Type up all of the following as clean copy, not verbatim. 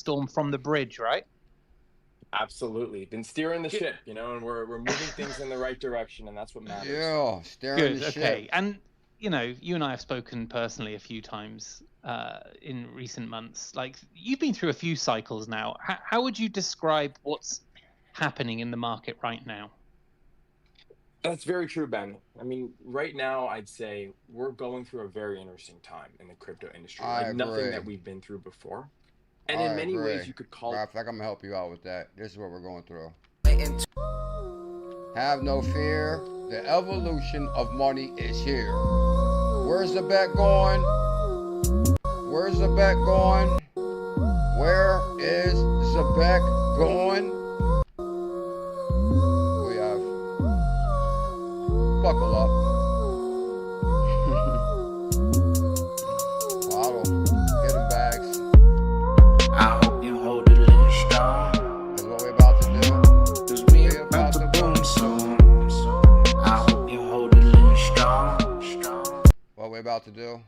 storm from the bridge, right? Absolutely. Been steering the ship, you know, and we're moving things in the right direction, and that's what matters. Yeah, steering the ship. And you know, you and I have spoken personally a few times in recent months. Like, you've been through a few cycles now. How would you describe what's happening in the market right now? That's very true, Ben. I mean, right now, I'd say we're going through a very interesting time in the crypto industry. Like nothing that we've been through before. And in many ways, you could call it. In fact, I'm gonna help you out with that. This is what we're going through. Have no fear. The evolution of money is here. Where's the bet going? Where's the bet going? Where is Zebec going? We have. Buckle up. Get them bags. I hope you hold it a little strong. That's what we're about to do. Cause we about to boom soon. I hope you hold it a little strong. What we're about to do.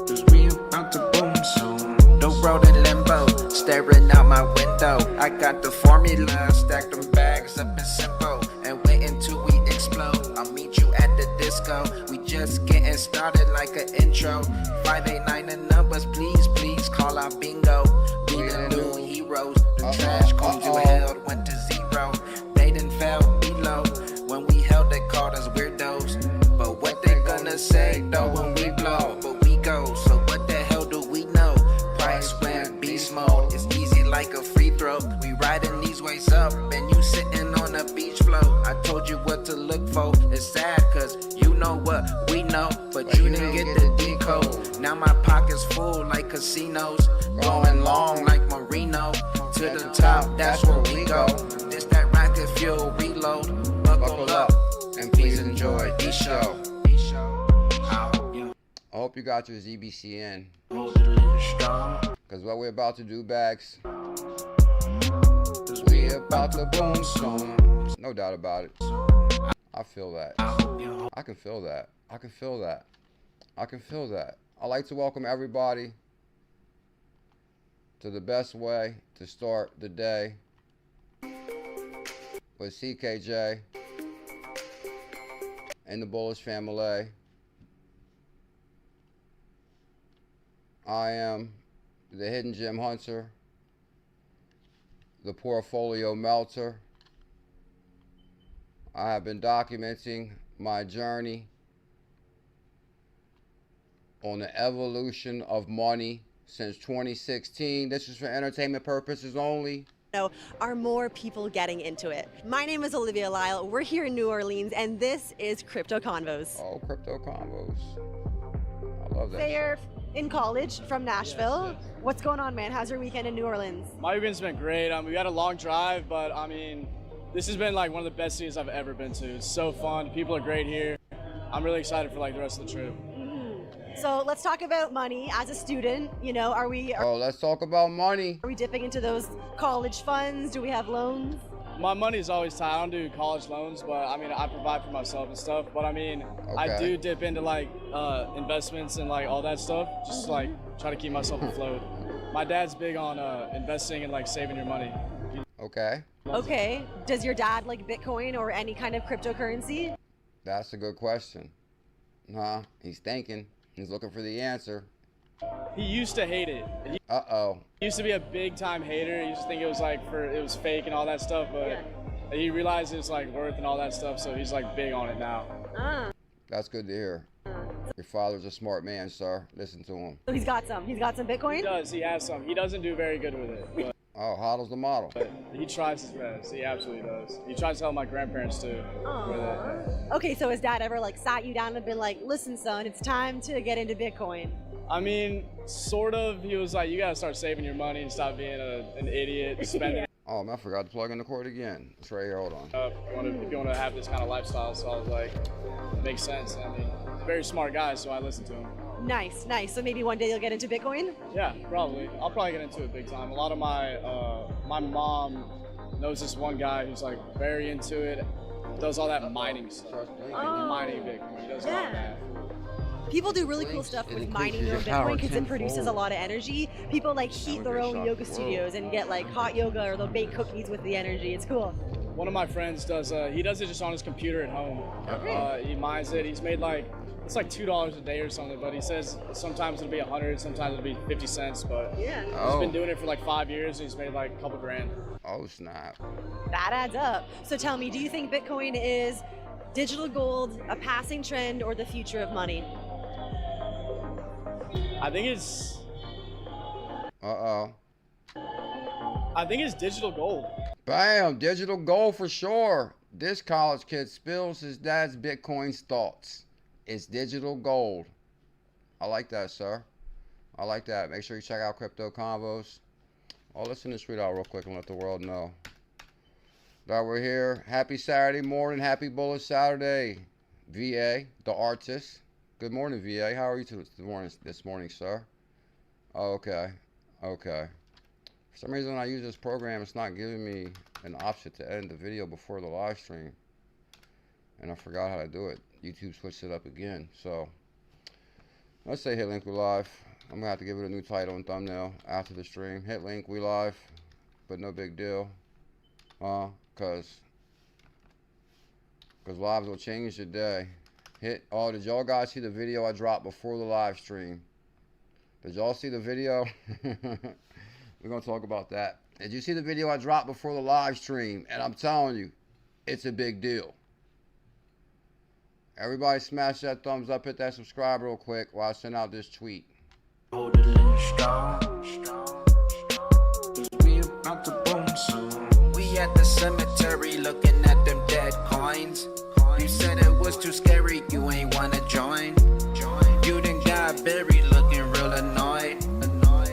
Cause we about to boom soon. 𝕝𝕚𝕚 staring out my window. I got the formula, stack them bags up and simple. And wait until we explode. I'll meet you at the disco. We just getting started like an intro. 589 the numbers, please call our bingo. We the new heroes. The trash coins you held went to zero. They done fell below. When we held, they called us weirdos. But what they gonna say though when we blow? But we go, so what the hell do we know? Price went beast mode. It's easy like a free throw. We riding these ways up, and you sitting on a beach float. I told you what to look for. It's sad, cause you know what we know, but you didn't get the decode. Now my pocket's full like casinos, going long like Marino. To the top, that's where we go. This that rocket fuel reload. Buckle up, and please enjoy the show. I hope you got your ZBCN. Hold it a little strong. Cause what we're about to do, bags. We about to boom soon. No doubt about it. I feel that. I can feel that. I can feel that. I can feel that. I'd like to welcome everybody to the best way to start the day with CKJ and the bullish family. I am the hidden gem hunter, the portfolio melter. I have been documenting my journey on the evolution of money since 2016. This is for entertainment purposes only. Are more people getting into it? My name is Olivia Lyle. We're here in New Orleans, and this is Crypto Convos. Oh, Crypto Convos. I love that. They're in college from Nashville. What's going on, man? How's your weekend in New Orleans? My weekend's been great. We had a long drive, but I mean, this has been like one of the best cities I've ever been to. It's so fun. People are great here. I'm really excited for like the rest of the trip. So let's talk about money as a student. You know, let's talk about money. Are we dipping into those college funds? Do we have loans? My money's always tight. I don't do college loans, but I mean, I provide for myself and stuff. But I mean, I do dip into like investments and like all that stuff, just like try to keep myself afloat. My dad's big on investing and like saving your money. Okay. Okay. Does your dad like Bitcoin or any kind of cryptocurrency? That's a good question. Huh? He's thinking. He's looking for the answer. He used to hate it. He used to be a big time hater. He used to think it was like it was fake and all that stuff, but he realized it's like worth and all that stuff, so he's like big on it now. That's good to hear. Your father's a smart man, sir. Listen to him. So he's got some Bitcoin? He does. He has some. He doesn't do very good with it. But, HODL's the model. But he tries his best. He absolutely does. He tries to help my grandparents too with it. Okay, so has dad ever like sat you down and been like, listen, son, it's time to get into Bitcoin? I mean, sort of. He was like, you gotta start saving your money and stop being an idiot, spending. Oh man, I forgot to plug in the cord again. It's right here, hold on. If you want to have this kind of lifestyle, so I was like, it makes sense. I mean, very smart guy, so I listened to him. Nice, nice. So maybe one day you'll get into Bitcoin? Yeah, probably. I'll probably get into it big time. A lot of my mom knows this one guy who's like very into it, does all that mining stuff. Like, mining Bitcoin. He does all that. People do really cool stuff with mining their own Bitcoin because it produces a lot of energy. People like heat their own yoga studios and get like hot yoga, or they'll bake cookies with the energy. It's cool. One of my friends does, he does it just on his computer at home. He mines it. He's made like, it's like $2 a day or something, but he says sometimes it'll be 100, sometimes it'll be 50 cents, but he's been doing it for like 5 years and he's made like a couple grand. Oh, snap. That adds up. So tell me, do you think Bitcoin is digital gold, a passing trend, or the future of money? I think it's... I think it's digital gold. Bam, digital gold for sure. This college kid spills his dad's Bitcoin thoughts. It's digital gold. I like that, sir. I like that. Make sure you check out Crypto Convos. Oh, let's send this tweet out real quick and let the world know that we're here. Happy Saturday morning. Happy Bullish Saturday. VA, the artist. Good morning, VA. How are you this morning, sir? Oh, okay. Okay. For some reason, when I use this program, it's not giving me an option to end the video before the live stream. And I forgot how to do it. YouTube switched it up again. So, let's say hit link, we live. I'm going to have to give it a new title and thumbnail after the stream. Hit link, we live. But no big deal. Because lives will change your day. Did y'all guys see the video I dropped before the live stream? Did y'all see the video? We're going to talk about that. Did you see the video I dropped before the live stream? And I'm telling you, it's a big deal. Everybody smash that thumbs up, hit that subscribe real quick while I send out this tweet. We about to boom soon. We at the cemetery looking at them dead coins. You said it was too scary, you ain't wanna join. You done got buried looking real annoyed.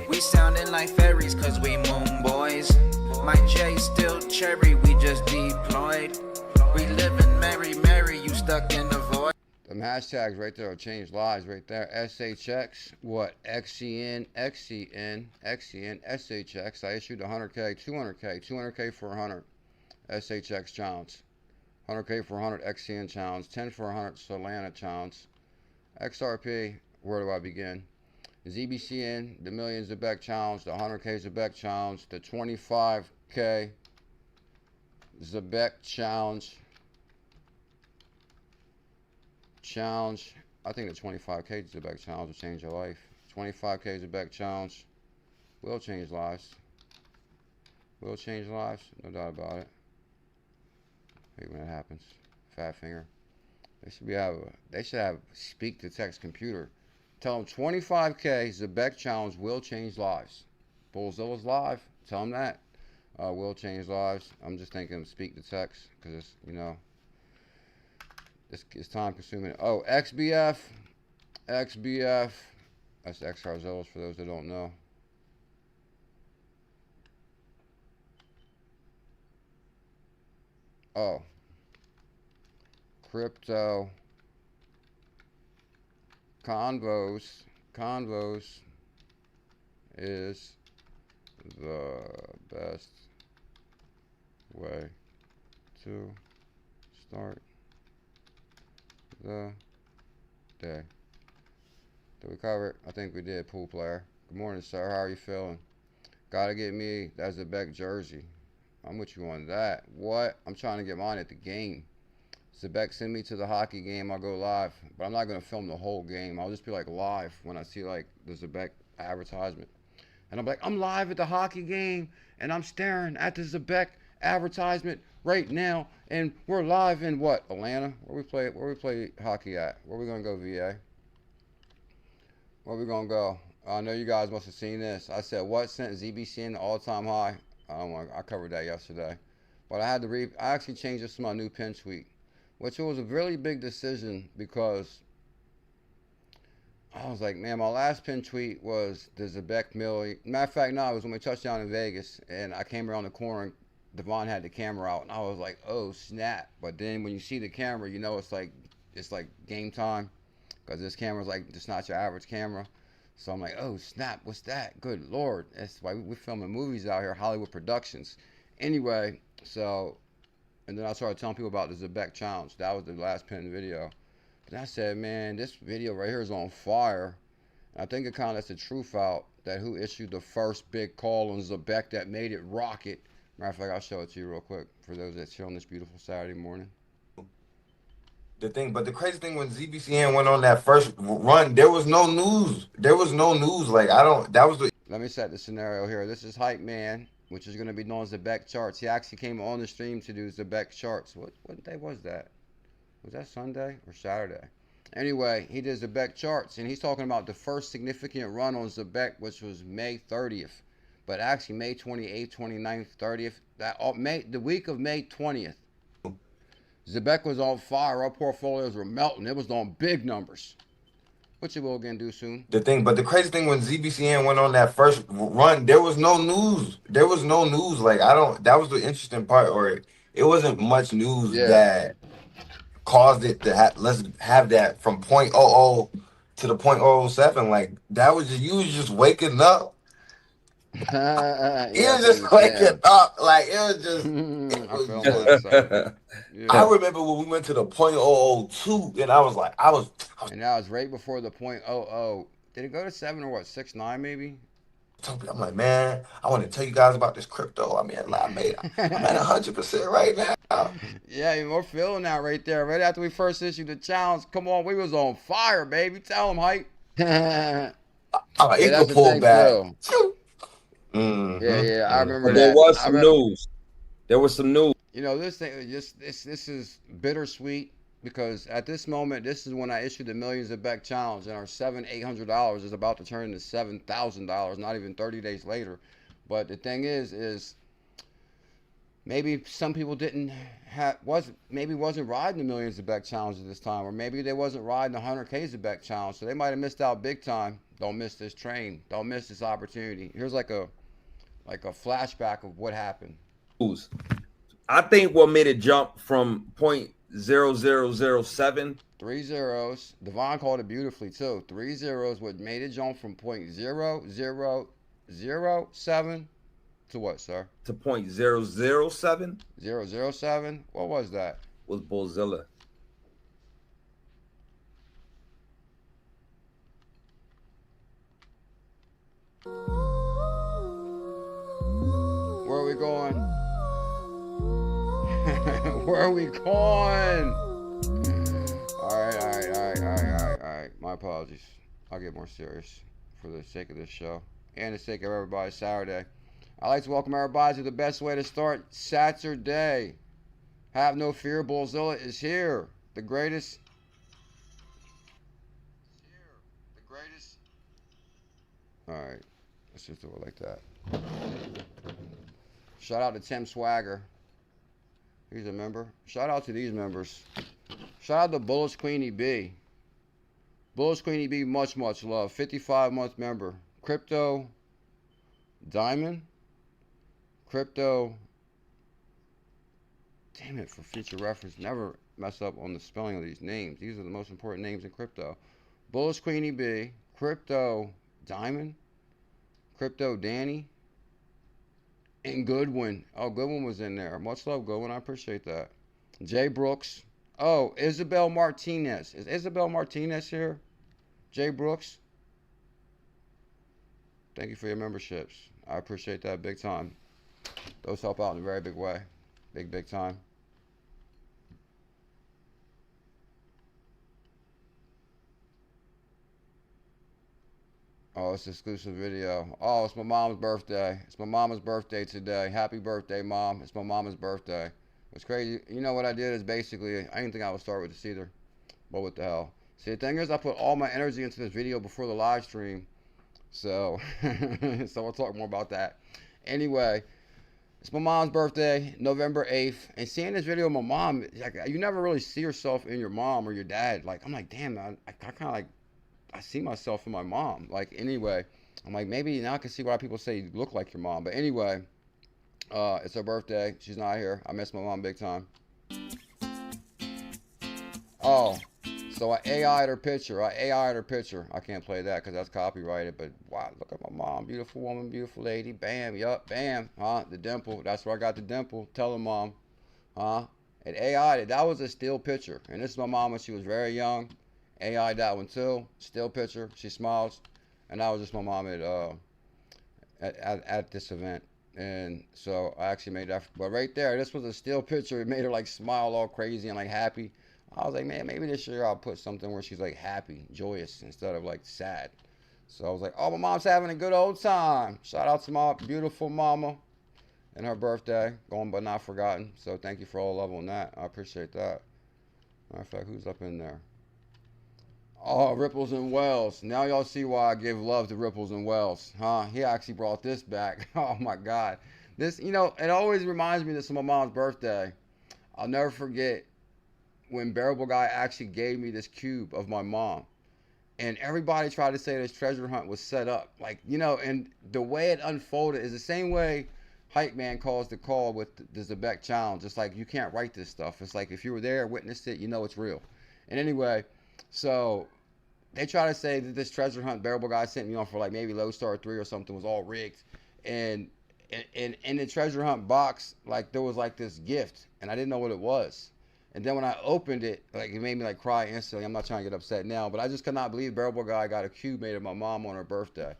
We sounding like fairies cause we moon boys. My J still cherry, we just deployed. We living merry, you stuck in the void. Them hashtags right there will change lives right there. SHX, what? XCN, SHX. I issued 100K, 200K for 100 SHX challenge. 100K for 100 XCN challenge. 10 for 100 Solana challenge. XRP, where do I begin? ZBCN, the millions Zebec challenge. The 100K Zebec challenge. The 25K Zebec challenge. I think the 25K Zebec challenge will change your life. 25K Zebec challenge will change lives. Will change lives, no doubt about it. Hate when it happens. Fat finger. They should have speak to text computer. Tell them 25K Zebec challenge will change lives. BuLLZiLLa's live. Tell them that. Will change lives. I'm just thinking speak to text because it's, you know, it's time consuming. Oh, XBF. That's XRZILLAS for those that don't know. Oh. Crypto Convos is the best way to start the day. Did we cover it? I think we did, pool player. Good morning, sir. How are you feeling? Gotta get me that Zebec jersey. I'm with you on that. What? I'm trying to get mine at the game. Zebec send me to the hockey game. I'll go live. But I'm not going to film the whole game. I'll just be like live when I see like the Zebec advertisement. And I'm like, I'm live at the hockey game. And I'm staring at the Zebec advertisement right now. And we're live in what? Atlanta? Where we play hockey at? Where we going to go, VA? Where we going to go? I know you guys must have seen this. I said, what sent ZBCN to all-time high? I covered that yesterday. But I had to read. I actually changed this to my new pin tweet, which was a really big decision because I was like, man, my last pin tweet was the 𝕝𝕚𝕟𝕜𝕤. Matter of fact, no, it was when we touched down in Vegas and I came around the corner and Devon had the camera out and I was like, oh, snap. But then when you see the camera, you know it's like game time because this camera's like just not your average camera. So I'm like, oh, snap, what's that? Good Lord. That's why we're filming movies out here, Hollywood Productions. Anyway, so, and then I started telling people about the Zebec challenge. That was the last pin video. And I said, man, this video right here is on fire. And I think it kind of lets the truth out that who issued the first big call on Zebec that made it rocket. Matter of fact, I'll show it to you real quick for those that chill on this beautiful Saturday morning. But the crazy thing, when ZBCN went on that first run, there was no news. There was no news. Like, that was the... Let me set the scenario here. This is ℙ𝕝𝕚𝕒, which is going to be known as ZebecCards. He actually came on the stream to do ZebecCards. What day was that? Was that Sunday or Saturday? Anyway, he did ZebecCards, and he's talking about the first significant run on Zebec, which was May 30th. But actually, May 28th, 29th, 30th, the week of May 20th. Zebec was on fire. Our portfolios were melting. It was on big numbers, which it will again do soon. But the crazy thing, when ZBCN went on that first run, there was no news. There was no news. Like, that was the interesting part, or it wasn't much news that caused it to let's have that from 0.00 to the 0.007. Like, that was you was just waking up. It was just waking up. Like, it was just. I remember when we went to the 0.002, and I was like, and that was right before the 0.00. Did it go to 7 or what? 6.9 maybe? I'm like, man, I want to tell you guys about this crypto. I mean, I'm at 100% right now. Yeah, we're feeling that right there. Right after we first issued the challenge, come on, we was on fire, baby. Tell them, hype. It could pull back. Yeah, I remember that. There was some news. There was some news. You know, this thing, this is bittersweet, because at this moment, this is when I issued the Millions of Beck Challenge, and our $700-800 is about to turn into $7,000, not even 30 days later. But the thing is maybe some people wasn't riding the Millions of Beck Challenge at this time, or maybe they wasn't riding the 100K Zebec Challenge, so they might have missed out big time. Don't miss this train. Don't miss this opportunity. Here's like a flashback of what happened. I think what made it jump from 0.0007. 3 zeros. Devon called it beautifully too. 3 zeros. What made it jump from 0.0007 to what, sir? To 0.007. 007. What was that? Was BuLLZiLLa. Where are we going? Where are we going? All right. My apologies. I'll get more serious for the sake of this show and the sake of everybody's Saturday. I'd like to welcome everybody to the best way to start Saturday. Have no fear, BuLLZiLLa is here. The greatest. All right. Let's just do it like that. Shout out to Tim Swagger. He's a member. Shout out to these members. Shout out to 𝕝𝕚𝕨. 𝕝𝕚𝕨, much love. 55-month member. 𝕤𝕠𝕨. Damn it, for future reference, never mess up on the spelling of these names. These are the most important names in crypto. 𝕝𝕚𝕨, 𝕤𝕠𝕨, 𝕤𝕠𝕨, and Goodwin. Oh, Goodwin was in there. Much love, Goodwin. I appreciate that. Jay Brooks. Oh, Isabel Martinez. Is Isabel Martinez here? Jay Brooks. Thank you for your memberships. I appreciate that big time. Those help out in a very big way. Big time. Oh, it's an exclusive video. Oh, it's my mom's birthday. It's my mama's birthday today. Happy birthday, Mom. It's my mama's birthday. It's crazy. You know what I did is basically, I didn't think I would start with this either. But what the hell. See, the thing is, I put all my energy into this video before the live stream. So, we'll talk more about that. Anyway, it's my mom's birthday, November 8th. And seeing this video of my mom, like, you never really see yourself in your mom or your dad. Like, I'm like, damn, I kind of like, I see myself in my mom. Like, anyway, I'm like, maybe now I can see why people say you look like your mom. But anyway, it's her birthday. She's not here. I miss my mom big time. Oh, so I AI'd her picture. I can't play that because that's copyrighted. But wow, look at my mom. Beautiful woman, beautiful lady. Bam, yup, bam. Huh? The dimple. That's where I got the dimple. Tell her, Mom. Huh? And AI'd it. That was a still picture. And this is my mom when she was very young. AI that one too. Still picture. She smiles, and that was just my mom at this event. And so I actually made that. But right there, this was a still picture. It made her like smile all crazy and like happy. I was like, man, maybe this year I'll put something where she's like happy, joyous, instead of like sad. So I was like, oh, my mom's having a good old time. Shout out to my beautiful mama and her birthday, going but not forgotten. So thank you for all love on that. I appreciate that. Matter of fact, who's up in there? Oh, Ripples and Wells. Now y'all see why I give love to Ripples and Wells, huh? He actually brought this back. Oh my God. This, you know, it always reminds me of this, my mom's birthday. I'll never forget when Bearable Guy actually gave me this cube of my mom. And everybody tried to say this treasure hunt was set up. Like, you know, and the way it unfolded is the same way Hype Man calls the call with the Zebec challenge. It's like, you can't write this stuff. It's like, if you were there, witnessed it, you know it's real. And anyway, so they try to say that this treasure hunt Bearable Guy sent me on for like maybe Lodestar 3 or something was all rigged. And in the treasure hunt box, like there was like this gift and I didn't know what it was. And then when I opened it, like it made me like cry instantly. I'm not trying to get upset now, but I just could not believe Bearable Guy got a cube made of my mom on her birthday.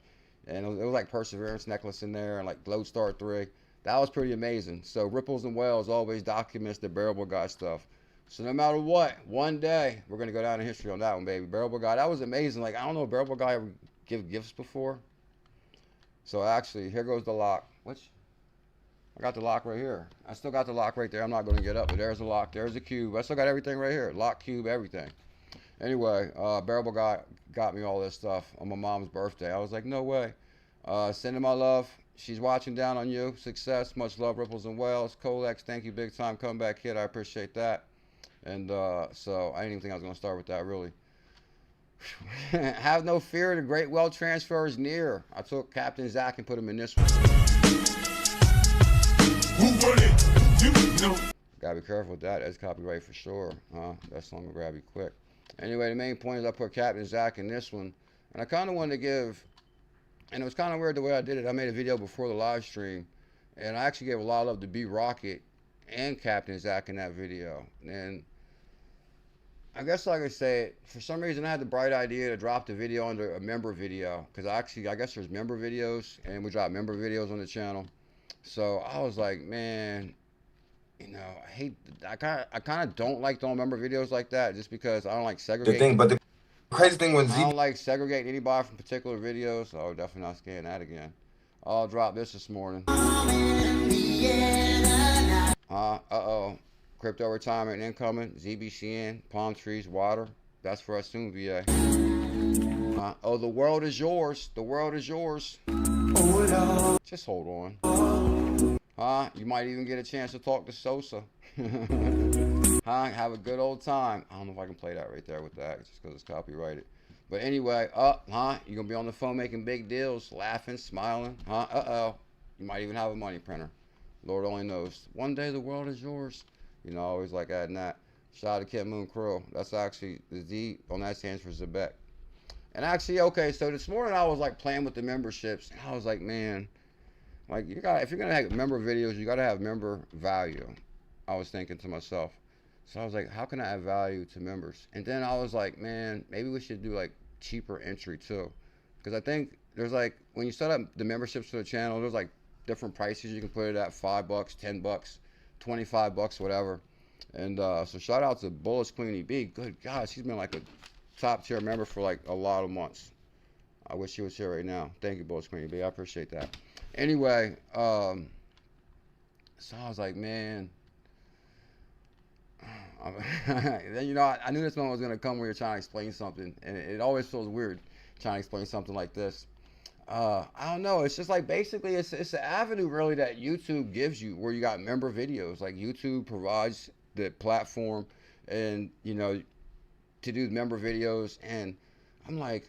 And it was like Perseverance necklace in there and like Lodestar 3. That was pretty amazing. So Ripples and Wells always documents the Bearable Guy stuff. So no matter what, one day we're gonna go down in history on that one, baby. Bearable Guy, that was amazing. Like I don't know if Bearable Guy ever give gifts before. So actually, here goes the lock. Which I got the lock right here. I still got the lock right there. I'm not gonna get up, but there's the lock. There's the cube. I still got everything right here. Lock, cube, everything. Anyway, Bearable Guy got me all this stuff on my mom's birthday. I was like, no way. Sending my love. She's watching down on you. Success. Much love, Ripples and Wells. Colex, thank you, big time comeback kid. I appreciate that. And so I didn't even think I was going to start with that, really. Have no fear, the great wealth transfer is near. I took CaptainJack and put him in this one. Gotta be careful with that. That's copyright for sure. That song will grab you quick. Anyway, the main point is I put CaptainJack in this one. And I kind of wanted to give, and it was kind of weird the way I did it. I made a video before the live stream. And I actually gave a lot of love to B-Rocket and CaptainJack in that video. And I guess like I say, for some reason I had the bright idea to drop the video under a member video, because I guess there's member videos and we drop member videos on the channel. So I was like, man, you know, I kind of don't like doing member videos like that, just because I don't like segregating. But the crazy thing was I don't like segregating anybody from particular videos. So I'll definitely not scan that again. I'll drop this morning. Uh-oh. Crypto retirement incoming. ZBCN, palm trees, water. That's for us soon, VA. Oh, the world is yours. The world is yours. Just hold on. You might even get a chance to talk to Sosa. Have a good old time. I don't know if I can play that right there with that, just because it's copyrighted. But anyway, you're going to be on the phone making big deals, laughing, smiling. You might even have a money printer. Lord only knows. One day the world is yours. You know, I always like adding that. Shout out to Kent Moon Crow. That's actually the Z on that stands for Zebec. And actually, okay, so this morning I was like playing with the memberships. And I was like, man, like if you're gonna have member videos, you gotta have member value. I was thinking to myself. So I was like, how can I add value to members? And then I was like, man, maybe we should do like cheaper entry too. Because I think there's like, when you set up the memberships for the channel, there's like different prices you can put it at. $5, $10, $25, whatever. And so shout out to 𝕝𝕚𝕟𝕚𝕤. Good God, she's been like a top tier member for like a lot of months. I wish she was here right now. Thank you, 𝕝𝕚𝕟𝕚𝕤. I appreciate that. Anyway, so I was like, man. Then, you know, I knew this moment was gonna come where you're trying to explain something, and it always feels weird trying to explain something like this. I don't know. It's just like basically it's an avenue really that YouTube gives you, where you got member videos. Like YouTube provides the platform, and you know, to do member videos. And I'm like,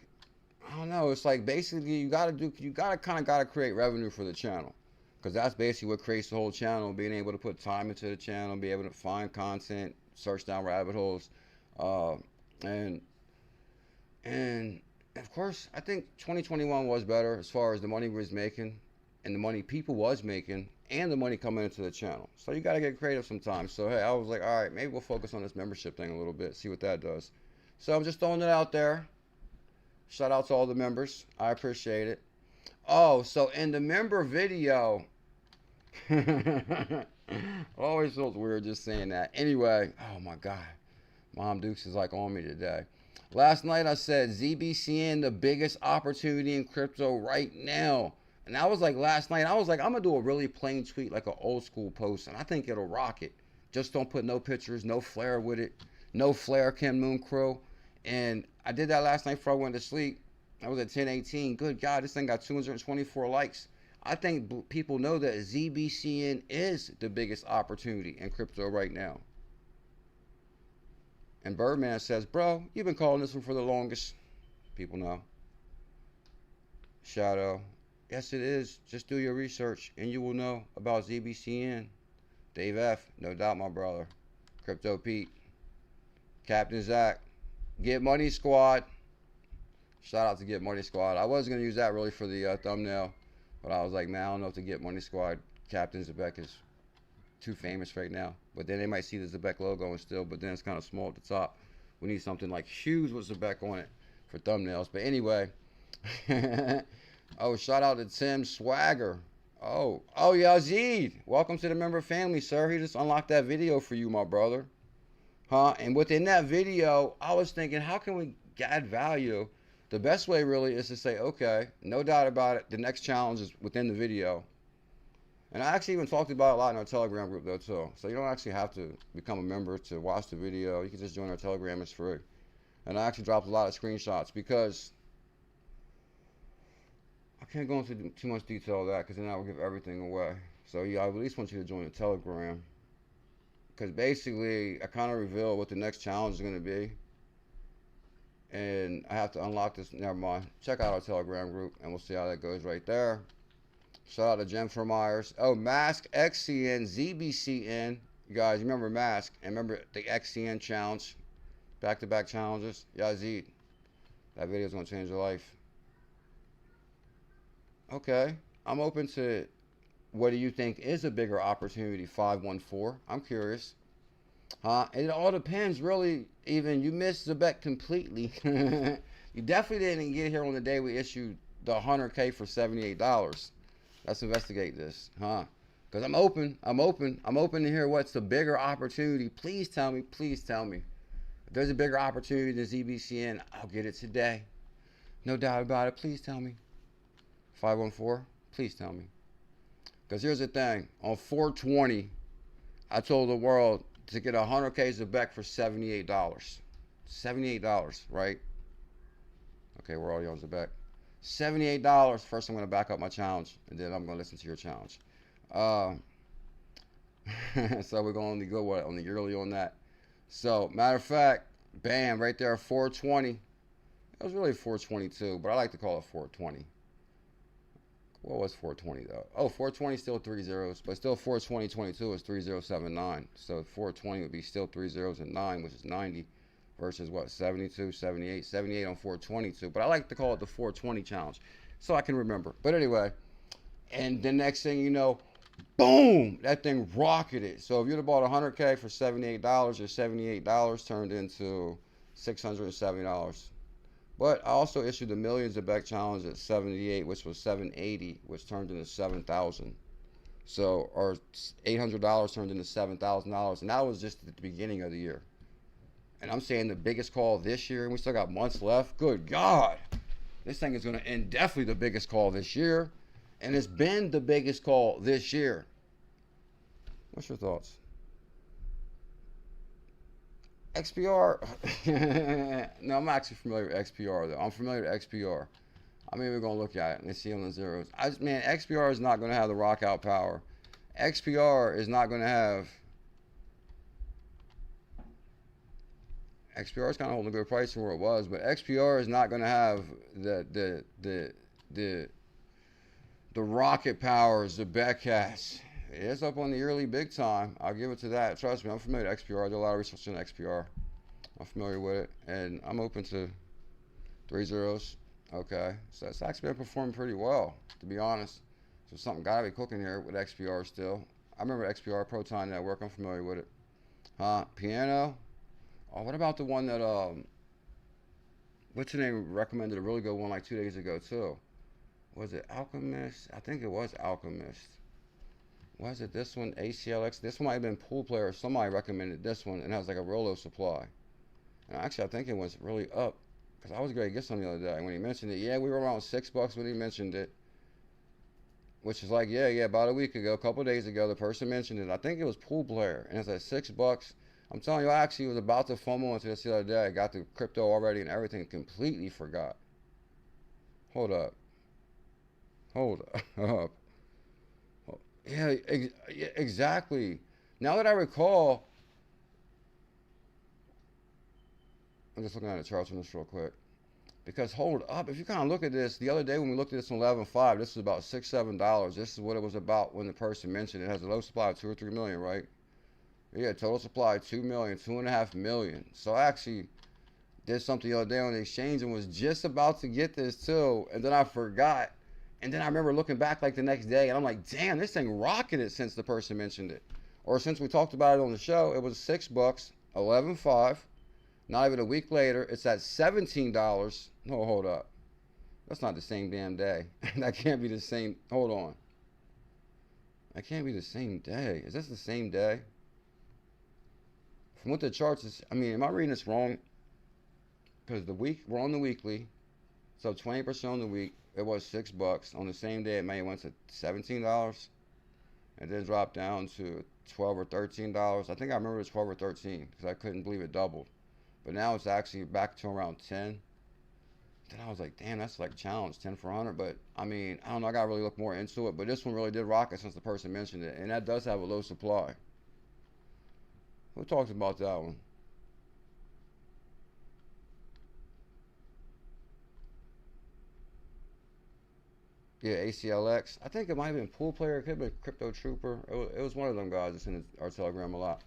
I don't know. It's like basically you gotta kind of create revenue for the channel, because that's basically what creates the whole channel. Being able to put time into the channel, be able to find content, search down rabbit holes, and of course, I think 2021 was better as far as the money we was making, and the money people was making, and the money coming into the channel. So you got to get creative sometimes. So hey, I was like, all right, maybe we'll focus on this membership thing a little bit, see what that does. So I'm just throwing it out there. Shout out to all the members. I appreciate it. Oh, so in the member video, always feels weird just saying that. Anyway, oh my God. Mom Dukes is like on me today. Last night I said ZBCN, the biggest opportunity in crypto right now. And I was like, last night, I was like, I'm going to do a really plain tweet, like an old school post. And I think it'll rock it. Just don't put no pictures, no flair with it. No flair, Kim Moon Crow. And I did that last night before I went to sleep. I was at 10:18. Good God, this thing got 224 likes. I think people know that ZBCN is the biggest opportunity in crypto right now. And Birdman says, bro, you've been calling this one for the longest. People know. Shadow. Yes, it is. Just do your research and you will know about ZBCN. Dave F. No doubt, my brother. Crypto Pete. Captain Zach. Get Money Squad. Shout out to Get Money Squad. I was going to use that really for the thumbnail. But I was like, man, I don't know if the Get Money Squad Captain Zebec is too famous right now. But then they might see the Zebec logo and still, but then it's kind of small at the top. We need something like huge with Zebec on it for thumbnails. But anyway. Oh, shout out to Tim Swagger. Oh, Yazid. Welcome to the member family, sir. He just unlocked that video for you, my brother. Huh? And within that video, I was thinking, how can we add value? The best way really is to say, okay, no doubt about it, the next challenge is within the video. And I actually even talked about it a lot in our Telegram group though too. So you don't actually have to become a member to watch the video. You can just join our Telegram, it's free. And I actually dropped a lot of screenshots because I can't go into too much detail of that because then I will give everything away. So yeah, I at least want you to join the Telegram. Because basically, I kind of reveal what the next challenge is going to be. And I have to unlock this. Never mind. Check out our Telegram group, and we'll see how that goes right there. Shout out to Jennifer Myers. Oh, Mask, XCN, ZBCN. You guys remember Mask, and remember the XCN challenge. Back-to-back challenges. Yazid. That video is going to change your life. Okay. I'm open to what do you think is a bigger opportunity, 514? I'm curious. It all depends, really. Even you missed Zebec completely. You definitely didn't get here on the day we issued the 100K for $78. Let's investigate this, Because I'm open to hear what's the bigger opportunity. Please tell me, please tell me. If there's a bigger opportunity than ZBCN, I'll get it today. No doubt about it. Please tell me. 514, please tell me. Because here's the thing. On 420, I told the world to get 100K Zebec for $78. $78, right? Okay, we're already on Zebec. $78. First, I'm going to back up my challenge, and then I'm going to listen to your challenge. So we're going to go what on the yearly on that. So, matter of fact, bam, right there, 420. It was really 422, but I like to call it 420. What was 420 though? Oh, 420 still 3 zeros, but still 420.22 is 3079. So 420 would be still 3 zeros and 9, which is 90, versus what, 72, 78, 78 on 422. But I like to call it the 420 challenge, so I can remember. But anyway, and the next thing you know, boom, that thing rocketed. So if you'd have bought 100K for $78, or $78 turned into $670. But I also issued the Millions Zebec challenge at 78, which was 780, which turned into 7,000. So, or $800 turned into $7,000, and that was just at the beginning of the year. And I'm saying the biggest call this year, and we still got months left. Good God, this thing is going to end definitely the biggest call this year, and it's been the biggest call this year. What's your thoughts? XPR, no, I'm actually familiar with XPR though. I'm familiar with XPR. I mean, we're gonna look at it and see on the zeros. Man, XPR is not gonna have the rock out power. XPR is not gonna have. XPR is kind of holding a good price from where it was, but XPR is not gonna have the rocket power Zebec has. It's up on the yearly big time. I'll give it to that. Trust me, I'm familiar with XPR. I do a lot of research on XPR. I'm familiar with it, and I'm open to 3 zeros. Okay, so it's actually been performing pretty well, to be honest. So something gotta be cooking here with XPR still. I remember XPR, Proton Network. I'm familiar with it. Piano. Oh, what about the one that what's your name recommended a really good one like 2 days ago too. Was it Alchemist? I think it was Alchemist. Was it this one? ACLX? This one might have been Pool Player. Somebody recommended this one, and it has like a real low supply. And actually, I think it was really up, because I was going to get some the other day. When he mentioned it, yeah, we were around $6 when he mentioned it. Which is like, yeah, about a week ago, a couple of days ago, the person mentioned it. I think it was Pool Player, and it's at $6. I'm telling you, I actually was about to fumble into this the other day. I got the crypto already and everything, completely forgot. Hold up. Yeah, exactly. Now that I recall, I'm just looking at the charts on this real quick. Because hold up, if you kind of look at this, the other day when we looked at this on 11.5, this was about $6, $7. This is what it was about when the person mentioned it. It has a low supply of 2 or 3 million, right? Yeah, total supply 2 million, 2.5 million. So I actually did something the other day on the exchange and was just about to get this too, and then I forgot. And then I remember looking back like the next day, and I'm like, damn, this thing rocking it since the person mentioned it. Or since we talked about it on the show, it was $6, 11.5. Not even a week later, it's at $17. No, hold up. That's not the same damn day. That can't be the same. Hold on. That can't be the same day. Is this the same day? From what the charts is, I mean, am I reading this wrong? Because the week, we're on the weekly. So 20% on the week. It was $6. On the same day, it may have went to $17. And then dropped down to $12 or $13. I think I remember it was 12 or 13 because I couldn't believe it doubled. But now it's actually back to around 10. Then I was like, damn, that's like challenge, 10 for 100. But I mean, I don't know, I gotta really look more into it. But this one really did rock it since the person mentioned it. And that does have a low supply. Who talked about that one? Yeah, ACLX. I think it might have been Pool Player. It could have been Crypto Trooper. It was one of them guys that's in our Telegram a lot.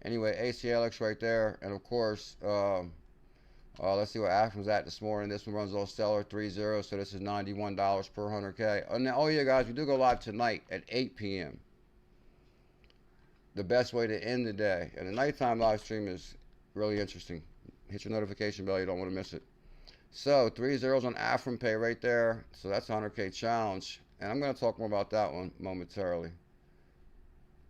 Anyway, ACLX right there. And of course, let's see what Afrin's at this morning. This one runs all stellar 3-0. So this is $91 per 100K. And now, oh yeah, guys, we do go live tonight at 8 p.m. The best way to end the day. And the nighttime live stream is really interesting. Hit your notification bell. You don't want to miss it. So 3 zeros on Afrin Pay right there. So that's a 100K challenge. And I'm going to talk more about that one momentarily.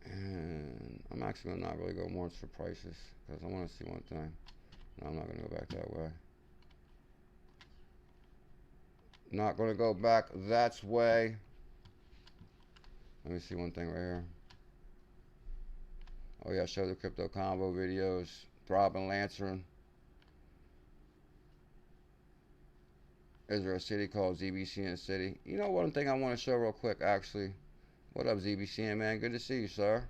And I'm actually going to not really go more into prices because I want to see one thing. No, I'm not going to go back that way. Not going to go back that way. Let me see one thing right here. Oh yeah, show the crypto combo videos. Throbbing Lantern. Is there a city called ZBCN City? You know one thing I want to show real quick actually. What up, ZBCN-Man? Good to see you, sir.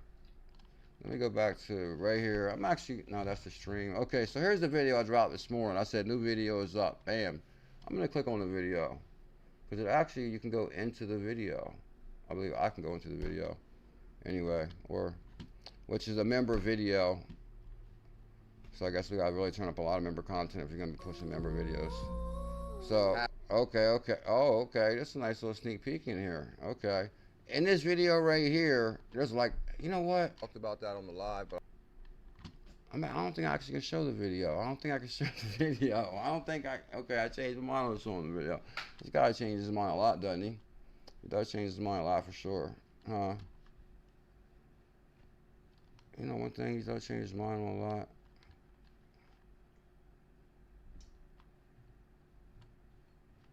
Let me go back to right here. I'm actually, no, that's the stream. Okay, so here's the video I dropped this morning. I said new video is up. Bam. I'm going to click on the video. Because it actually, you can go into the video. I believe I can go into the video. Anyway, or, which is a member video. So I guess we got to really turn up a lot of member content if you're going to be pushing member videos. So, okay. Oh, okay. That's a nice little sneak peek in here. Okay. In this video right here, there's like, you know what? I talked about that on the live, but I mean, I don't think I actually can show the video. I don't think I can show the video. I don't think okay, I changed my mind on showing the video. This guy changes his mind a lot, doesn't he? He does change his mind a lot for sure. You know one thing, he does change his mind on a lot.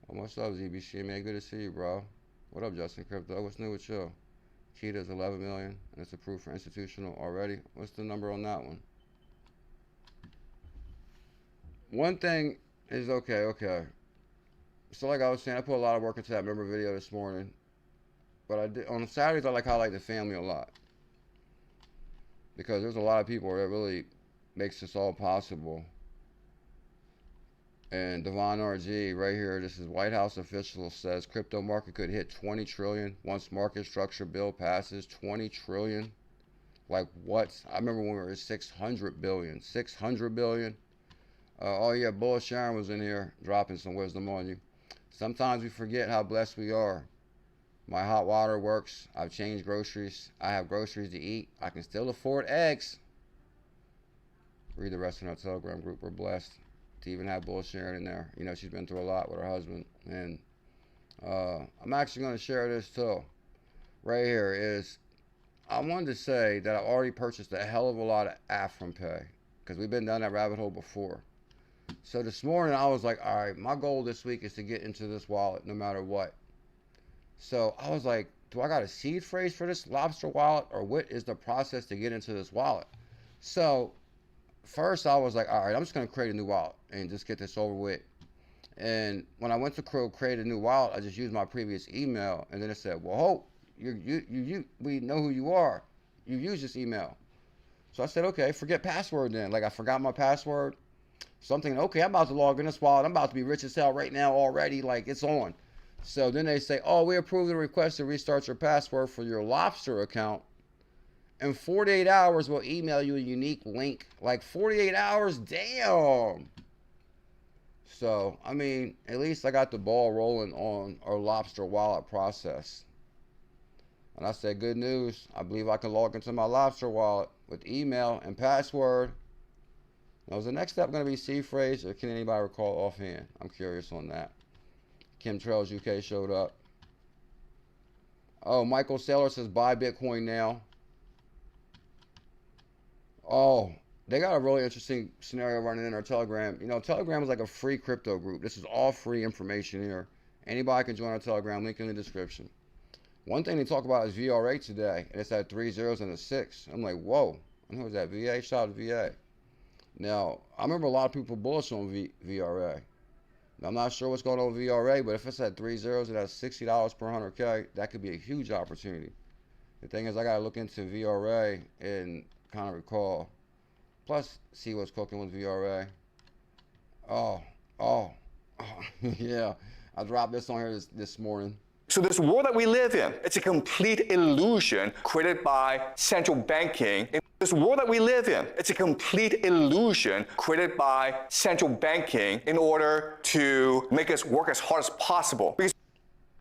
Well, what's up, ZBC, man? Good to see you, bro. What up, Justin Crypto? What's new with you? Cheetah's 11 million, and it's approved for institutional already. What's the number on that one? One thing is okay. So like I was saying, I put a lot of work into that member video this morning. But I did on Saturdays I highlight the family a lot. Because there's a lot of people that really makes this all possible. And Devon NRG right here, this is White House official, says crypto market could hit 20 trillion once market structure bill passes. 20 trillion? Like what? I remember when we were at 600 billion. 600 billion? Oh yeah, BuLLZiLLa123 was in here dropping some wisdom on you. Sometimes we forget how blessed we are. My hot water works. I've changed groceries. I have groceries to eat. I can still afford eggs. Read the rest in our Telegram group. We're blessed. to even have BuLLZiLLa in there. You know, she's been through a lot with her husband. And I'm actually going to share this too. Right here is, I wanted to say that I already purchased a hell of a lot of ℙ𝕝𝕚𝕒 because we've been down that rabbit hole before. So this morning I was like, all right, my goal this week is to get into this wallet no matter what. So I was like, do I got a seed phrase for this lobster wallet, or what is the process to get into this wallet? So first I was like, all right, I'm just going to create a new wallet and just get this over with. And when I went to create a new wallet, I just used my previous email, and then it said, well, Hope, we know who you are. You use this email. So I said, okay, forget password then. Like, I forgot my password. So I'm thinking, okay, I'm about to log in this wallet. I'm about to be rich as hell right now already. Like, it's on. So then they say, oh, we approve the request to restart your password for your Lobster account. In 48 hours, we'll email you a unique link. Like, 48 hours? Damn. So, I mean, at least I got the ball rolling on our Lobster wallet process. And I said, good news. I believe I can log into my Lobster wallet with email and password. Now, is the next step going to be seed phrase, or can anybody recall offhand? I'm curious on that. Kim Trails UK showed up. Oh, Michael Saylor says, buy Bitcoin now. Oh, they got a really interesting scenario running in our Telegram. You know, Telegram is like a free crypto group. This is all free information here. Anybody can join our Telegram, link in the description. One thing they talk about is VRA today, and it's at 3 zeros and a 6. I'm like, whoa. And who was that? VA? Shout out to VA. Now, I remember a lot of people bullish on VRA. Now, I'm not sure what's going on with VRA, but if it's at 3 zeros and that's $60 per 100K, that could be a huge opportunity. The thing is, I got to look into VRA and kind of recall. Plus, see what's cooking with VRA. Oh, yeah. I dropped this on here this morning. So this world that we live in, it's a complete illusion created by central banking. This world that we live in, it's a complete illusion created by central banking in order to make us work as hard as possible. Because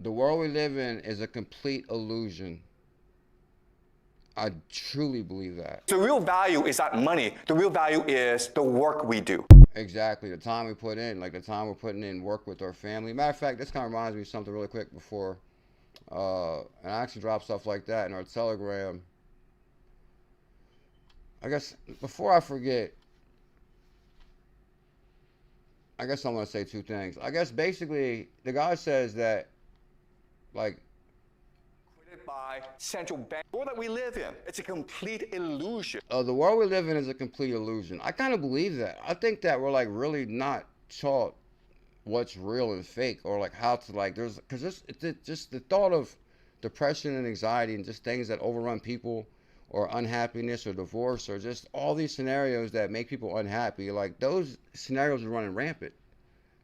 the world we live in is a complete illusion. I truly believe that. The real value is not money. The real value is the work we do. Exactly. The time we put in, like the time we're putting in work with our family. Matter of fact, this kind of reminds me of something really quick before. And I actually dropped stuff like that in our Telegram. I guess before I forget, I guess I'm going to say two things. I guess basically the guy says that, like, by central bank. The world that we live in, it's a complete illusion. The world we live in is a complete illusion. I kind of believe that. I think that we're like really not taught what's real and fake, or like how to like because just the thought of depression and anxiety and just things that overrun people, or unhappiness or divorce, or just all these scenarios that make people unhappy, like those scenarios are running rampant.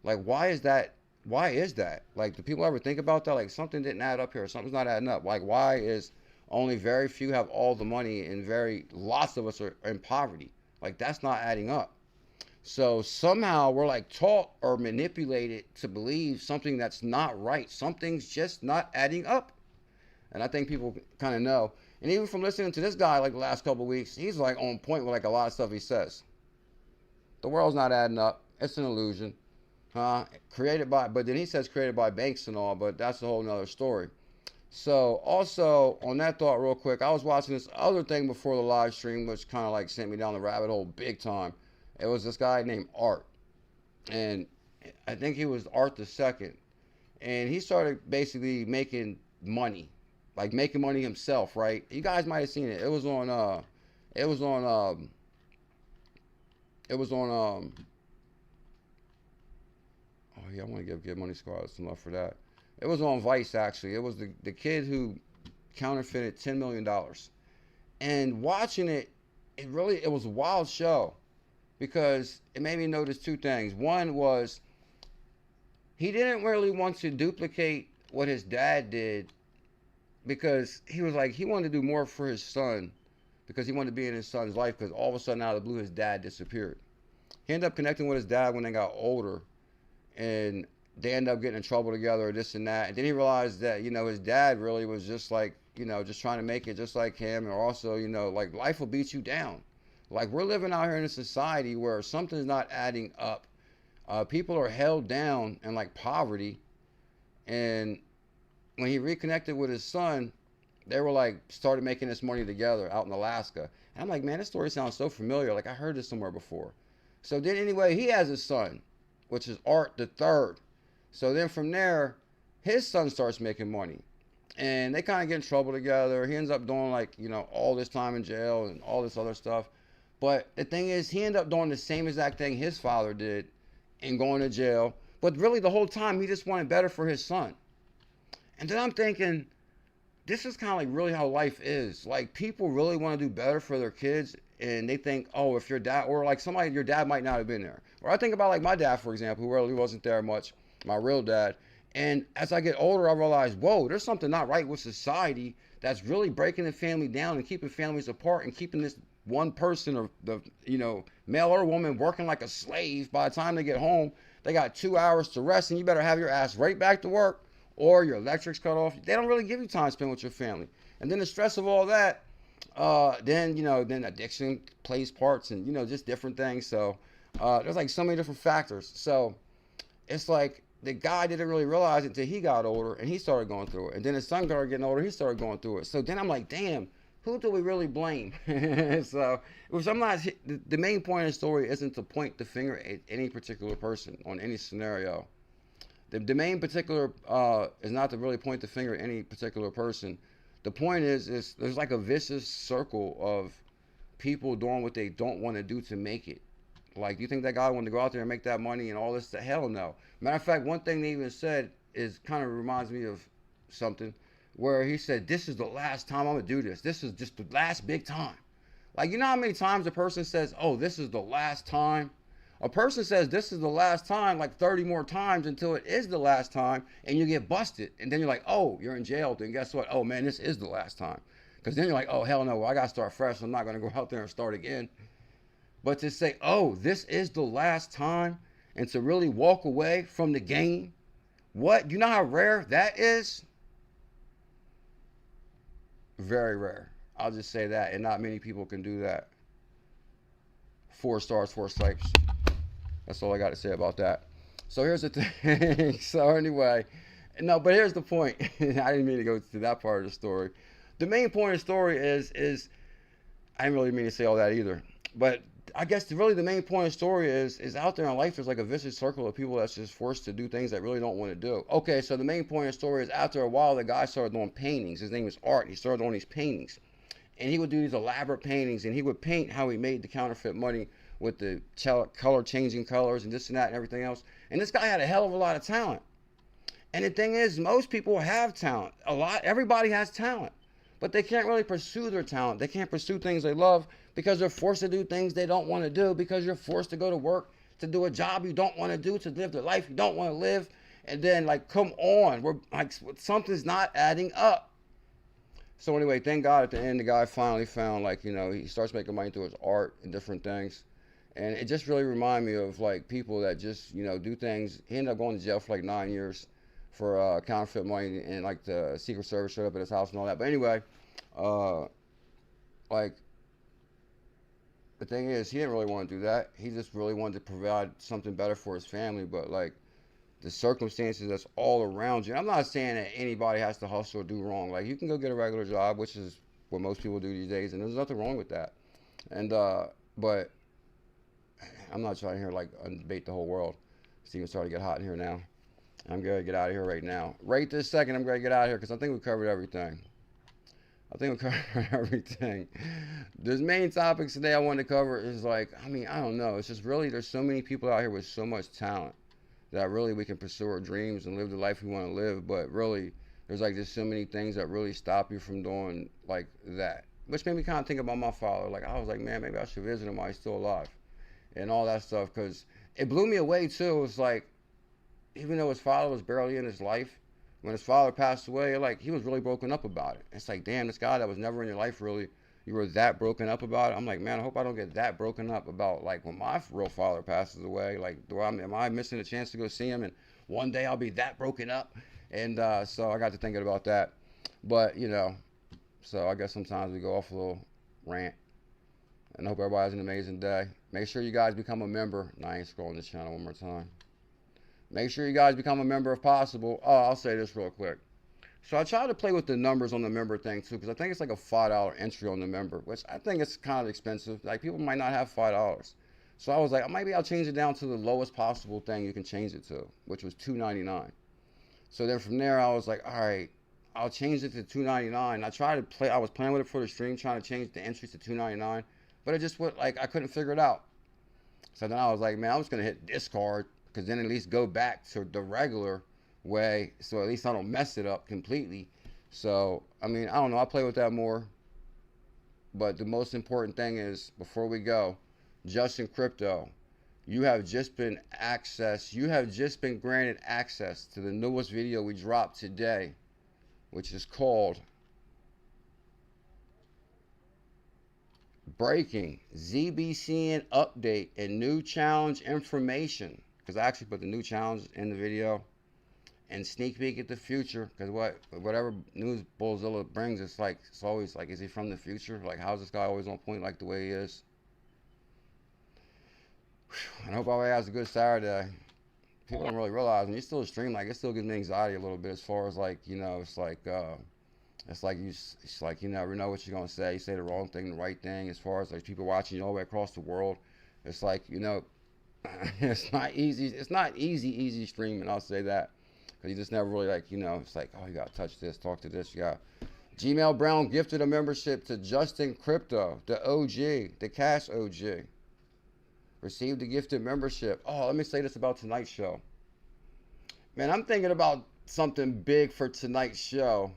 Like, why is that? Why is that? Like, do people ever think about that? Like, something didn't add up here. Something's not adding up. Like, why is only very few have all the money and lots of us are in poverty? Like, that's not adding up. So somehow we're like taught or manipulated to believe something that's not right. Something's just not adding up. And I think people kind of know. And even from listening to this guy like the last couple of weeks, he's like on point with like a lot of stuff he says. The world's not adding up. It's an illusion. Created by, but then he says created by banks and all, but that's a whole nother story. So also on that thought real quick, I was watching this other thing before the live stream, which kind of like sent me down the rabbit hole big time. It was this guy named Art, and I think he was Art the Second, and he started basically making money, like making money himself, right? You guys might have seen it. It was on oh yeah, I want to give Money Squad some love for that. It was on Vice, actually. It was the kid who counterfeited $10 million. And watching it, it was a wild show, because it made me notice two things. One was, he didn't really want to duplicate what his dad did, because he was like, he wanted to do more for his son, because he wanted to be in his son's life, because all of a sudden out of the blue his dad disappeared. He ended up connecting with his dad when they got older, and they ended up getting in trouble together, or this and that. And then he realized that, you know, his dad really was just like, you know, just trying to make it just like him. And also, you know, like, life will beat you down. Like, we're living out here in a society where something's not adding up. People are held down in like poverty, and when he reconnected with his son, they were like started making this money together out in Alaska. And I'm like, man, this story sounds so familiar. Like I heard this somewhere before. So then anyway, he has a son, which is Art the Third. So then from there, his son starts making money. And they kind of get in trouble together. He ends up doing like, you know, all this time in jail and all this other stuff. But the thing is, he ended up doing the same exact thing his father did and going to jail. But really the whole time, he just wanted better for his son. And then I'm thinking, this is kind of like really how life is. Like people really want to do better for their kids, and they think, oh, if your dad, or like somebody, your dad might not have been there. Or I think about like my dad, for example, who really wasn't there much, my real dad. And as I get older, I realize, whoa, there's something not right with society that's really breaking the family down and keeping families apart and keeping this one person or the, you know, male or woman working like a slave. By the time they get home, they got 2 hours to rest, and you better have your ass right back to work, or your electric's cut off. They don't really give you time to spend with your family. And then the stress of all that, then, you know, then addiction plays parts and, you know, just different things. So there's like so many different factors. So it's like the guy didn't really realize it until he got older and he started going through it. And then his son started getting older, he started going through it. So then I'm like, damn, who do we really blame? So, which I'm not, the main point of the story isn't to point the finger at any particular person on any scenario. The main particular is not to really point the finger at any particular person. The point is there's like a vicious circle of people doing what they don't want to do to make it. Like, you think that guy wanted to go out there and make that money and all this? Hell no. Matter of fact, one thing they even said is kind of reminds me of something where he said, this is the last time I'm going to do this. This is just the last big time. Like, you know how many times a person says, oh, this is the last time? A person says this is the last time like 30 more times until it is the last time, and you get busted. And then you're like, oh, you're in jail. Then guess what? Oh, man, this is the last time. Because then you're like, oh, hell no, well, I got to start fresh. I'm not going to go out there and start again. But to say, oh, this is the last time, and to really walk away from the game, what? You know how rare that is? Very rare. I'll just say that. And not many people can do that. 4 stars, 4 stripes. That's all I got to say about that. So here's the thing. So anyway, no, but here's the point. I didn't mean to go to that part of the story. The main point of the story is I didn't really mean to say all that either. But I guess really the main point of the story is out there in life there's like a vicious circle of people that's just forced to do things that really don't want to do. Okay, so the main point of the story is after a while the guy started doing paintings. His name was Art. He started doing these paintings. And he would do these elaborate paintings, and he would paint how he made the counterfeit money with the color changing colors and this and that and everything else. And this guy had a hell of a lot of talent. And the thing is, most people have talent. Everybody has talent. But they can't really pursue their talent. They can't pursue things they love because they're forced to do things they don't want to do, because you're forced to go to work to do a job you don't want to do, to live the life you don't want to live. And then, like, come on, we're like, something's not adding up. So anyway, thank God at the end the guy finally found, like, you know, he starts making money through his art and different things. And it just really reminded me of like people that just, you know, do things. He ended up going to jail for like 9 years for counterfeit money, and like the Secret Service showed up at his house and all that. But anyway, like the thing is, he didn't really want to do that. He just really wanted to provide something better for his family. But like the circumstances that's all around you. And I'm not saying that anybody has to hustle or do wrong. Like you can go get a regular job, which is what most people do these days, and there's nothing wrong with that. And but I'm not trying to hear like debate the whole world. It's even starting to get hot in here now. I'm going to get out of here right now. Right this second, I'm going to get out of here because I think we covered everything. There's main topics today I wanted to cover is like, I mean, I don't know. It's just really, there's so many people out here with so much talent that really we can pursue our dreams and live the life we want to live. But really, there's like just so many things that really stop you from doing like that. Which made me kind of think about my father. Like, I was like, man, maybe I should visit him while he's still alive. And all that stuff, because it blew me away too. It was like, even though his father was barely in his life, when his father passed away, like he was really broken up about it. It's like, damn, this guy that was never in your life, really, you were that broken up about it. I'm like, man, I hope I don't get that broken up about like when my real father passes away. Like, am I missing a chance to go see him? And one day I'll be that broken up. And so I got to thinking about that. But you know, so I guess sometimes we go off a little rant. And I hope everybody has an amazing day. Make sure you guys become a member. No, I ain't scrolling this channel one more time. Make sure you guys become a member if possible. Oh, I'll say this real quick. So I try to play with the numbers on the member thing too, because I think it's like a $5 entry on the member, which I think it's kind of expensive. Like people might not have $5. So I was like, maybe I'll change it down to the lowest possible thing you can change it to, which was $2.99. So then from there, I was like, all right, I'll change it to $2.99. I tried to play, I was playing with it for the stream, trying to change the entries to $2.99, but it just went like, I couldn't figure it out. So then I was like, man, I'm just going to hit discard, because then at least go back to the regular way, so at least I don't mess it up completely. So, I mean, I don't know, I'll play with that more. But the most important thing is, before we go, Justin Crypto, you have just been granted access to the newest video we dropped today, which is called Breaking ZBCN Update and New Challenge Information, because I actually put the new challenge in the video, and sneak peek at the future, because whatever news BuLLZiLLa brings, it's like, it's always like, is he from the future? Like, how's this guy always on point like the way he is? I hope everybody has a good Saturday. People don't really realize when you still stream, like, it still gives me anxiety a little bit, as far as like, you know, it's like you never know what you're gonna say. You say the wrong thing, the right thing. As far as like people watching you all the way across the world, it's like, you know, it's not easy. It's not easy streaming. I'll say that, because you just never really, like, you know, it's like, oh, you gotta touch this, talk to this. You got Gmail Brown gifted a membership to Justin Crypto, the OG, the Cash OG. Received a gifted membership. Oh, let me say this about tonight's show. Man, I'm thinking about something big for tonight's show.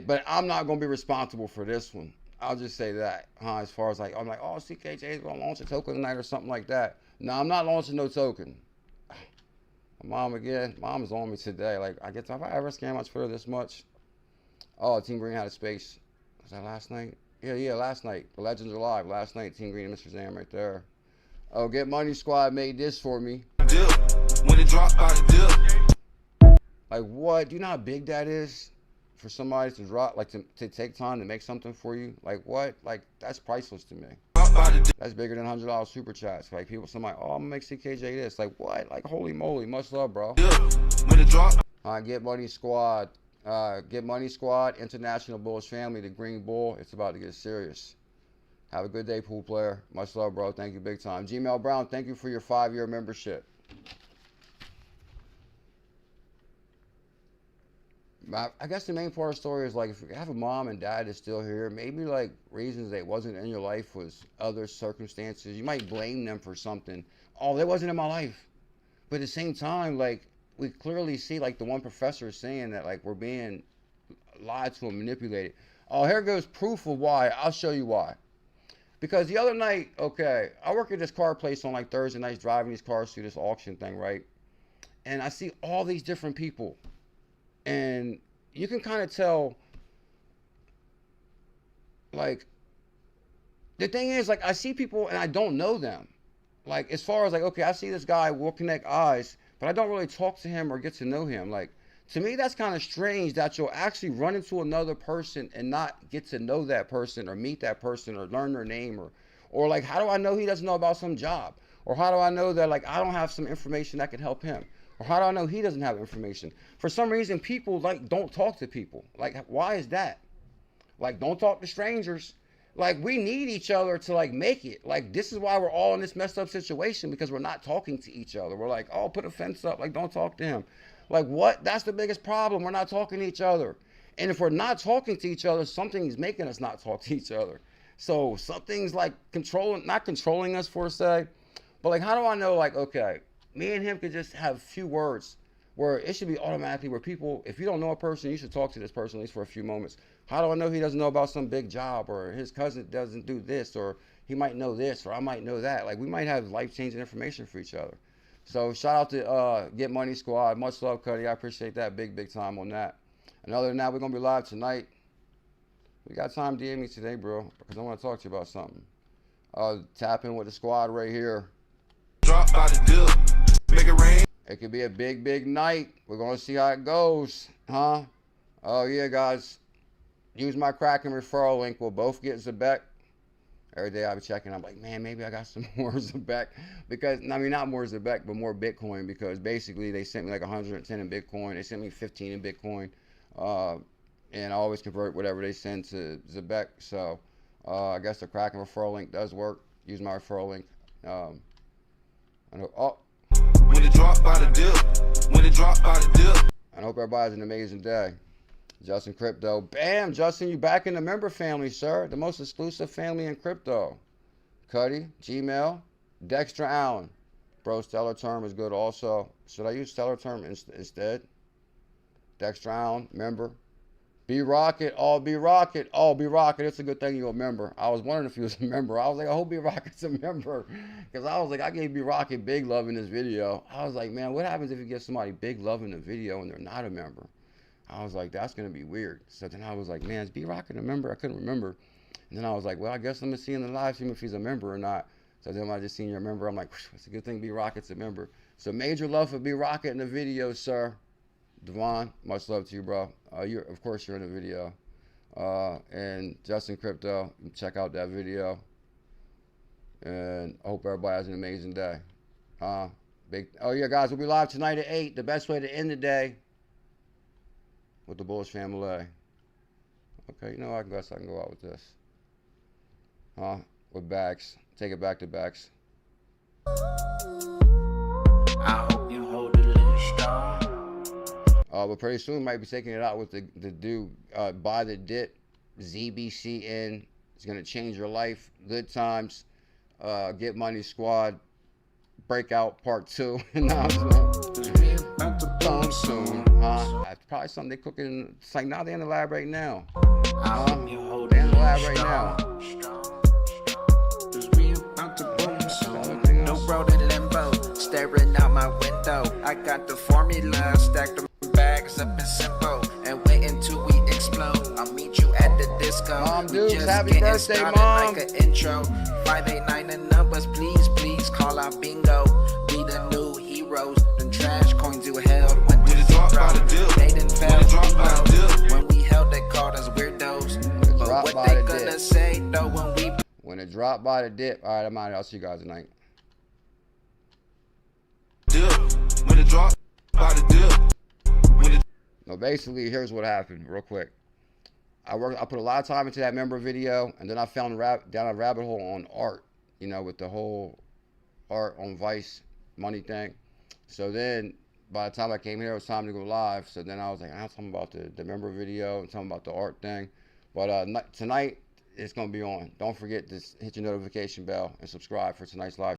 But I'm not going to be responsible for this one. I'll just say that. As far as like, I'm like, oh, CKJ is going to launch a token tonight or something like that. No, I'm not launching no token. Mom is on me today. Like, have I ever scammed my Twitter this much? Oh, Team Green had a space. Was that last night? Yeah, last night. The legends are live. Last night, Team Green and Mr. Zam right there. Oh, Get Money Squad made this for me. When it dropped by the deal. Like, what? Do you know how big that is? For somebody to drop, like, to take time to make something for you? Like, what? Like, that's priceless to me. That's bigger than $100 super chats. Like, somebody, oh, I'm gonna make CKJ this. Like, what? Like, holy moly, much love, bro. Get Money Squad. Get Money Squad, International Bullish Family, the Green Bull. It's about to get serious. Have a good day, pool player. Much love, bro. Thank you big time. Gmail Brown, thank you for your 5-year membership. I guess the main part of the story is, like, if you have a mom and dad that's still here, maybe, like, reasons they wasn't in your life was other circumstances. You might blame them for something. Oh, they wasn't in my life. But at the same time, like, we clearly see, like, the one professor is saying that, like, we're being lied to and manipulated. Oh, here goes proof of why. I'll show you why. Because the other night, okay, I work at this car place on, like, Thursday nights, driving these cars through this auction thing, right? And I see all these different people. And you can kind of tell, like, the thing is, like, I see people and I don't know them. Like, as far as, like, okay, I see this guy, we'll connect eyes, but I don't really talk to him or get to know him. Like, to me, that's kind of strange that you'll actually run into another person and not get to know that person or meet that person or learn their name, or like, how do I know he doesn't know about some job? Or how do I know that, like, I don't have some information that can help him? Or how do I know he doesn't have information? For some reason, people, like, don't talk to people. Like, why is that? Like, don't talk to strangers. Like, we need each other to, like, make it. Like, this is why we're all in this messed up situation, because we're not talking to each other. We're like, oh, put a fence up. Like, don't talk to him. Like, what? That's the biggest problem. We're not talking to each other. And if we're not talking to each other, something's making us not talk to each other. So something's, like, not controlling us, for say. But, like, how do I know, like, okay, me and him could just have a few words where it should be automatically where people, if you don't know a person, you should talk to this person at least for a few moments. How do I know he doesn't know about some big job, or his cousin doesn't do this, or he might know this, or I might know that? Like, we might have life-changing information for each other. So shout out to Get Money Squad. Much love, Cuddy. I appreciate that big time on that. And other than that, we're going to be live tonight. We got time, DM me today, bro, because I want to talk to you about something. Tap in with the squad right here. Drop by the deal. Make it rain. It could be a big night. We're going to see how it goes. Huh? Oh, yeah, guys. Use my Kraken referral link. We'll both get Zebec. Every day I be checking. I'm like, man, maybe I got some more Zebec, because I mean not more Zebec, but more Bitcoin, because basically they sent me like 110 in Bitcoin. They sent me 15 in Bitcoin, and I always convert whatever they send to Zebec. So I guess the Kraken referral link does work. Use my referral link. I know, oh. When it dropped by the dip. When it dropped by the dip. I hope everybody has an amazing day. Justin Crypto. Bam, Justin, you back in the member family, sir. The most exclusive family in crypto. Cuddy, Gmail, Dexter Allen. Bro, Stellar Term is good also. Should I use Stellar Term instead? Dexter Allen, member. B-Rocket, oh, B-Rocket. Oh, B-Rocket, it's a good thing you're a member. I was wondering if he was a member. I was like, I hope B-Rocket's a member. Because I was like, I gave B-Rocket big love in this video. I was like, man, what happens if you give somebody big love in the video and they're not a member? I was like, that's going to be weird. So then I was like, man, is B-Rocket a member? I couldn't remember. And then I was like, well, I guess I'm going to see in the live stream if he's a member or not. So then when I just seen you're a member, I'm like, it's a good thing B-Rocket's a member. So major love for B-Rocket in the video, sir. Devon, much love to you, bro. Of course, you're in the video. And Justin Crypto, check out that video. And I hope everybody has an amazing day. Oh, yeah, guys, we'll be live tonight at 8. The best way to end the day with the Bullish family. Okay, you know, I guess I can go out with this. With Bax. Take it back to Bax. I hope you hold it a little strong. But pretty soon we might be taking it out with the dude by the dip ZBCN. It's gonna change your life. Good times. Get Money Squad. Breakout Part 2. Soon. That's probably something they cooking. It's like now they're in the lab right now. They're in the lab right now. 𝕝𝕚𝕟𝕜𝕤 staring out my window. I got the formula, stacked them bags up in simple, and wait until we explode. I'll meet you at the disco. Mom, dude, happy birthday, Mom. Like an intro. 589 the numbers, please, please call out bingo. We the new heroes. Them trash coins you held went to zero. They done fell when we held, they called us weirdos. But what they gonna say though when it dropped by the dip? All right, I'm out. I'll see you guys tonight. When it dropped by the dip. No, basically, here's what happened, real quick. I put a lot of time into that member video, and then I found down a rabbit hole on art, you know, with the whole art on Vice money thing. So then, by the time I came here, it was time to go live. So then I was like, I'm talking about the member video and talking about the art thing. But tonight, it's going to be on. Don't forget to hit your notification bell and subscribe for tonight's live.